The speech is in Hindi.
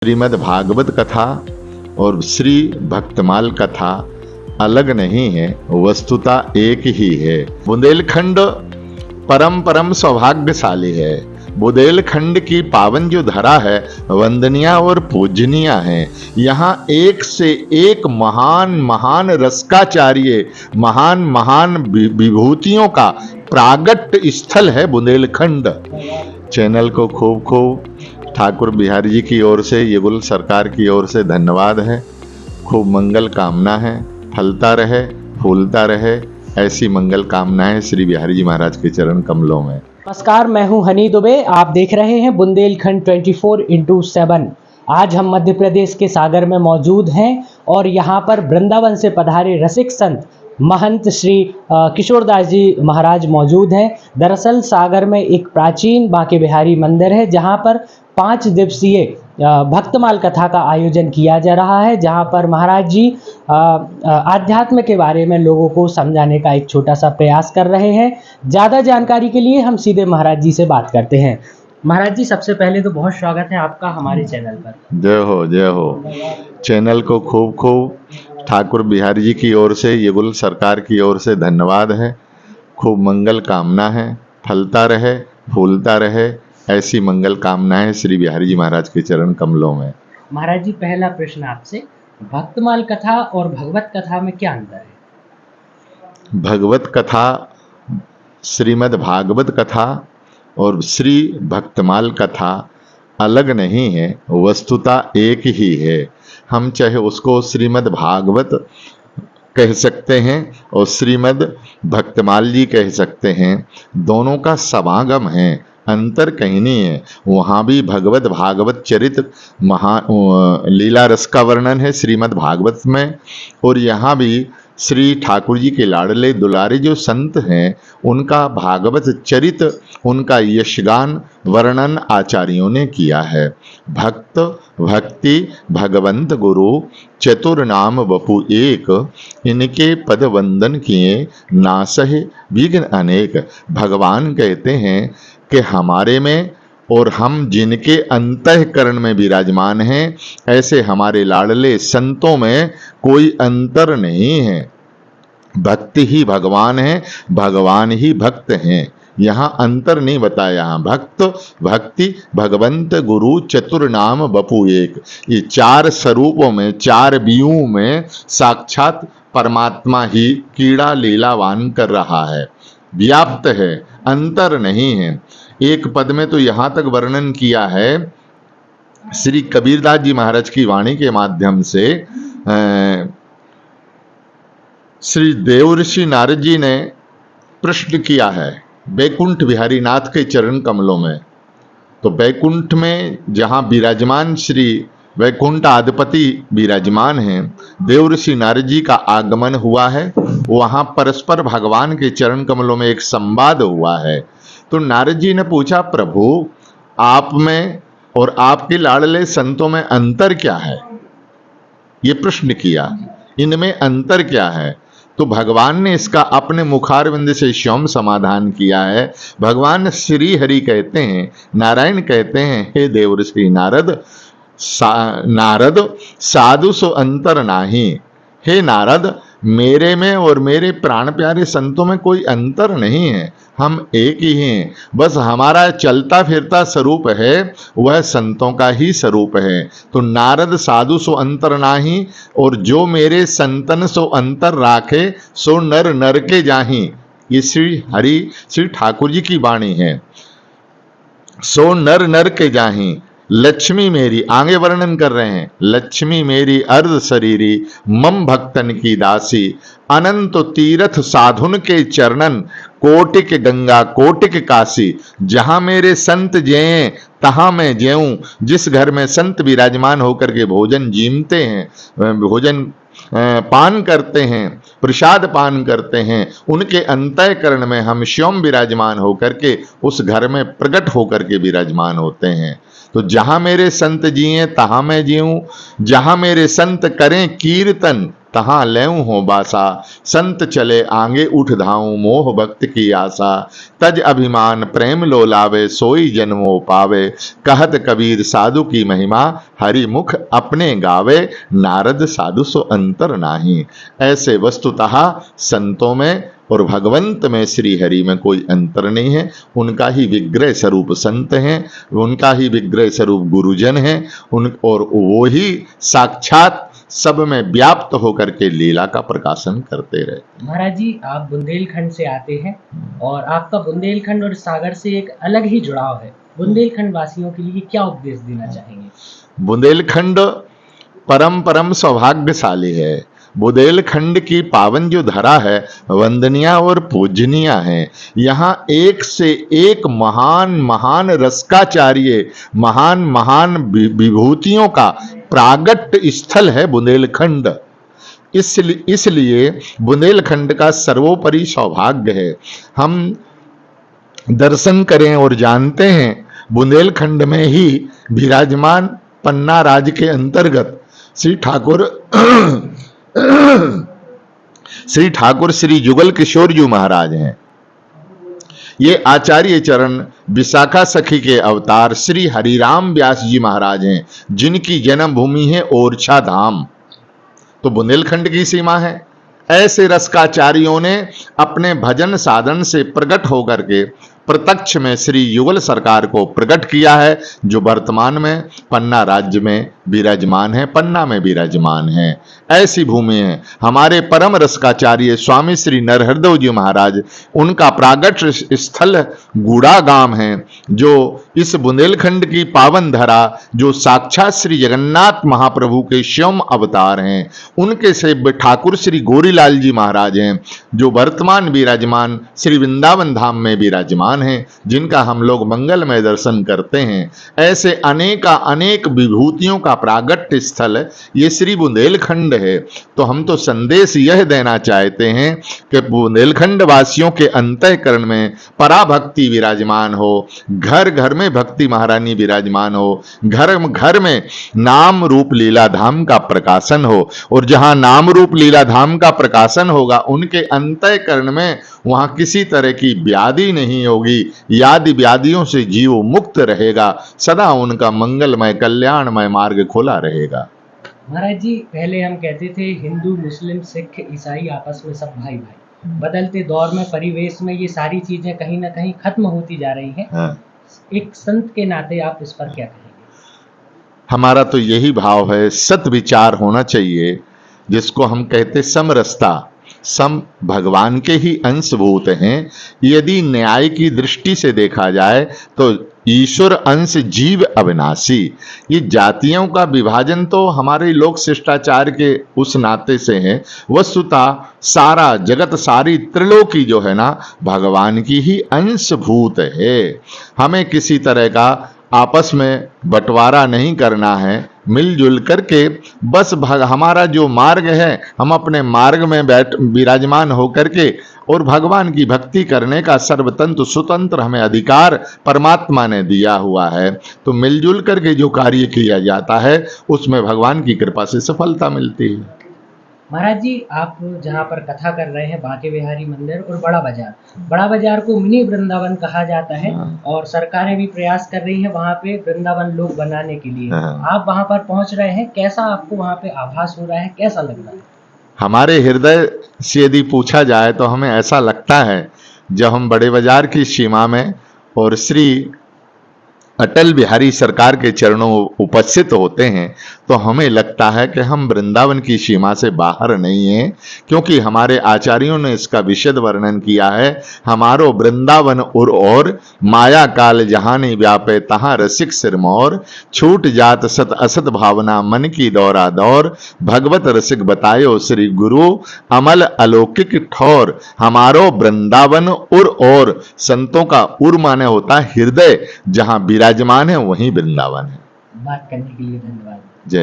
श्रीमद् भागवत कथा और श्री भक्तमाल कथा अलग नहीं है, वस्तुता एक ही है। बुंदेलखंड परम सौभाग्यशाली है। बुंदेलखंड की पावन जो धरा है वंदनीय और पूजनीय है। यहाँ एक से एक महान रसकाचार्य, महान विभूतियों का प्रागट्य स्थल है बुंदेलखंड। चैनल को खूब ठाकुर बिहारी जी की ओर से, युगल सरकार की ओर से धन्यवाद है। खूब मंगल कामना है, फलता रहे फूलता रहे, ऐसी मंगल कामनाएं श्री बिहारी जी महाराज के चरण कमलों में। नमस्कार, मैं हूं हनी दुबे। आप देख रहे हैं बुंदेलखंड 24x7। आज हम मध्य प्रदेश के सागर में मौजूद हैं और यहाँ पर वृंदावन से पधारे रसिक संत महंत श्री किशोरदास जी महाराज मौजूद हैं। दरअसल सागर में एक प्राचीन बांके बिहारी मंदिर है जहाँ पर 5 दिवसीय भक्तमाल कथा का आयोजन किया जा रहा है, जहाँ पर महाराज जी आध्यात्म के बारे में लोगों को समझाने का एक छोटा सा प्रयास कर रहे हैं। ज़्यादा जानकारी के लिए हम सीधे महाराज जी से बात करते हैं। महाराज जी, सबसे पहले तो बहुत स्वागत है आपका हमारे चैनल पर। जय हो। चैनल को खूब ठाकुर बिहारी जी की ओर से, युगल सरकार की ओर से धन्यवाद है। खूब मंगल कामना है, फलता रहे फूलता रहे, ऐसी मंगल कामनाएं श्री बिहारी जी महाराज के चरण कमलों में। महाराज जी, पहला प्रश्न आपसे, भक्तमाल कथा और भगवत कथा में क्या अंतर है? भगवत कथा, श्रीमद् भागवत कथा और श्री भक्तमाल कथा अलग नहीं है, वस्तुता एक ही है। हम चाहे उसको श्रीमद् भागवत कह सकते हैं और श्रीमद् भक्तमाल जी कह सकते हैं। दोनों का समागम है, अंतर कहीं नहीं है। वहाँ भी भगवत भागवत चरित्र लीला रस का वर्णन है श्रीमद् भागवत में, और यहाँ भी श्री ठाकुर जी के लाडले दुलारे जो संत हैं उनका भागवत चरित्र, उनका यशगान वर्णन आचार्यों ने किया है। भक्त भक्ति भगवंत गुरु चतुर नाम बपु एक, इनके पद वंदन किए नासहे विघ्न अनेक। भगवान कहते हैं कि हमारे में और हम जिनके अंतःकरण में विराजमान हैं, ऐसे हमारे लाडले संतों में कोई अंतर नहीं है। भक्ति ही भगवान है, भगवान ही भक्त हैं। यहाँ अंतर नहीं बताया। यहाँ भक्त भक्ति भगवंत गुरु चतुर नाम बपु एक, ये 4 स्वरूपों में, 4 व्यूहों में साक्षात परमात्मा ही कीड़ा लीलावान कर रहा है, व्याप्त है, अंतर नहीं है। एक पद में तो यहाँ तक वर्णन किया है श्री कबीरदास जी महाराज की वाणी के माध्यम से। श्री देवऋषि नारद जी ने प्रश्न किया है बैकुंठ बिहारी नाथ के चरण कमलों में। तो बैकुंठ में जहाँ विराजमान श्री वैकुंठ आदिपति विराजमान हैं, देवऋषि नारद जी का आगमन हुआ है। वहाँ परस्पर भगवान के चरण कमलों में एक संवाद हुआ है। तो नारद जी ने पूछा, प्रभु आप में और आपके लाडले संतों में अंतर क्या है? ये प्रश्न किया, इनमें अंतर क्या है? तो भगवान ने इसका अपने मुखारविंद से स्वयं समाधान किया है। भगवान श्री हरि कहते हैं, नारायण कहते हैं, हे देवऋषि नारद, नारद साधु सो अंतर नाही। हे नारद, मेरे में और मेरे प्राण प्यारे संतों में कोई अंतर नहीं है, हम एक ही हैं। बस हमारा चलता फिरता स्वरूप है वह संतों का ही स्वरूप है। तो नारद साधु सो अंतर नाही, और जो मेरे संतन सो अंतर राखे सो नर नर के जाही। ये श्री ठाकुर जी की वाणी है। सो नर नर के जाही। लक्ष्मी मेरी, आगे वर्णन कर रहे हैं, लक्ष्मी मेरी अर्ध शरीरी मम भक्तन की दासी। अनंत तीर्थ साधुन के चरणन कोटिक गंगा कोटिक काशी। जहाँ मेरे संत ज्ये तहाँ मैं ज्यूं। जिस घर में संत विराजमान होकर के भोजन जीमते हैं, भोजन पान करते हैं, प्रसाद पान करते हैं, उनके अंतःकरण में हम स्वयं विराजमान होकर के उस घर में प्रकट होकर के विराजमान होते हैं। तो जहाँ मेरे संत जिए तहाँ मैं जीऊँ। जहाँ मेरे संत करें कीर्तन तहाँ लेऊं हो बासा, संत चले आगे उठ धाऊं, मोह भक्त की आशा, तज अभिमान प्रेम लोलावे, सोई जन्मो पावे, कहत कबीर साधु की महिमा, हरि मुख अपने गावे, नारद साधु सो अंतर नाही। ऐसे वस्तुतः संतों में और भगवंत में, श्री हरि में कोई अंतर नहीं है। उनका ही विग्रह स्वरूप संत हैं, उनका ही विग्रह स्वरूप गुरुजन हैं, और वो ही साक्षात सब में व्याप्त होकर के लीला का प्रकाशन करते रहे। महाराज जी, आप बुंदेलखंड से आते हैं और आपका बुंदेलखंड और सागर से एक अलग ही जुड़ाव है। बुंदेलखंड वासियों के लिए क्या उपदेश देना चाहेंगे? बुंदेलखंड परम परम सौभाग्यशाली है। बुंदेलखंड की पावन जो धरा है, वंदनिया और पूजनीय है। यहाँ एक से एक महान महान रसकाचार्य, महान महान विभूतियों का प्रागट्य स्थल है बुंदेलखंड। इसलिए बुंदेलखंड का सर्वोपरि सौभाग्य है। हम दर्शन करें और जानते हैं बुंदेलखंड में ही विराजमान पन्ना राज के अंतर्गत श्री ठाकुर श्री जुगल किशोर जी महाराज हैं। ये आचार्य चरण विशाखा सखी के अवतार श्री हरिराम व्यास जी महाराज हैं, जिनकी जन्मभूमि है ओरछा धाम। तो बुंदेलखंड की सीमा है। ऐसे रसकाचार्यों ने अपने भजन साधन से प्रकट होकर के प्रत्यक्ष में श्री युगल सरकार को प्रकट किया है, जो वर्तमान में पन्ना राज्य में विराजमान है, पन्ना में विराजमान है। ऐसी भूमि है। हमारे परम रसकाचार्य स्वामी श्री नरहरदेव जी महाराज, उनका प्रागट स्थल गुड़ा गांव है, जो इस बुंदेलखंड की पावन धरा, जो साक्षात श्री जगन्नाथ महाप्रभु के स्वयं अवतार हैं। उनके सेव्य ठाकुर श्री गोरीलाल जी महाराज हैं, जो वर्तमान विराजमान श्री वृंदावन धाम में विराजमान हैं, जिनका हम लोग मंगलमय दर्शन करते हैं। ऐसे अनेक विभूतियों का प्रागट्य स्थल ये श्री बुंदेलखंड है। तो हम तो संदेश यह देना चाहते हैं कि बुंदेलखंड वासियों के अंतःकरण में पराभक्ति विराजमान हो, घर घर में भक्ति महारानी विराजमान हो, घर घर में नाम रूप लीला धाम का प्रकाशन हो, और जहां नाम रूप लीला धाम का प्रकाशन होगा, उनके अंतःकरण में वहां किसी तरह की व्याधि नहीं होगी। यादि व्याधियों से जीव मुक्त रहेगा, सदा उनका मंगलमय कल्याणमय मार्ग खोला रहेगा। महाराज जी, पहले हम कहते थे हिंदू मुस्लिम सिख ईसाई आपस में सब भाई भाई। बदलते दौर में परिवेश में ये सारी चीजें कहीं ना कहीं खत्म होती जा रही हैं। हाँ। एक संत के नाते आप इस पर क्या कहेंगे? हमारा तो यही भाव है, सत विचार होना चाहिए, जिसको हम कहते समरसता। सम भगवान के ही अंशभूत हैं। यदि न्याय की दृष्टि से देखा जाए तो ईश्वर अंश जीव अविनाशी। ये जातियों का विभाजन तो हमारे लोक शिष्टाचार के उस नाते से है। वस्तुतः सारा जगत, सारी त्रिलोकी जो है ना, भगवान की ही अंशभूत है। हमें किसी तरह का आपस में बंटवारा नहीं करना है, मिलजुल करके बस हमारा जो मार्ग है, हम अपने मार्ग में विराजमान होकर के और भगवान की भक्ति करने का सर्वतंत्र स्वतंत्र हमें अधिकार परमात्मा ने दिया हुआ है। तो मिलजुल करके जो कार्य किया जाता है, उसमें भगवान की कृपा से सफलता मिलती है। महाराज जी, आप जहाँ पर कथा कर रहे हैं, बांके बिहारी मंदिर और बड़ा बाजार को मिनी वृंदावन कहा जाता है, और सरकारें भी प्रयास कर रही हैं वहाँ पे वृंदावन लोक बनाने के लिए। आप वहाँ पर पहुँच रहे हैं, कैसा आपको वहाँ पे आभास हो रहा है, कैसा लग रहा है? हमारे हृदय से यदि पूछा जाए तो हमें ऐसा लगता है, जब हम बड़े बाजार की सीमा में और श्री अटल बिहारी सरकार के चरणों उपस्थित होते हैं, तो हमें लगता है कि हम वृंदावन की सीमा से बाहर नहीं हैं, क्योंकि हमारे आचार्यों ने इसका विशद वर्णन किया है। हमारो वृंदावन और माया काल जहानी व्यापे, तहाँ रसिक सिरमौर, छूट जात सत असत भावना, मन की दौरा दौर, भगवत रसिक बतायो श्री गुरु, अमल अलौकिक ठौर। हमारो वृंदावन और संतों का उर माने होता है हृदय, जहां विराजमान है वहीं वृंदावन है। बात करने के लिए धन्यवाद।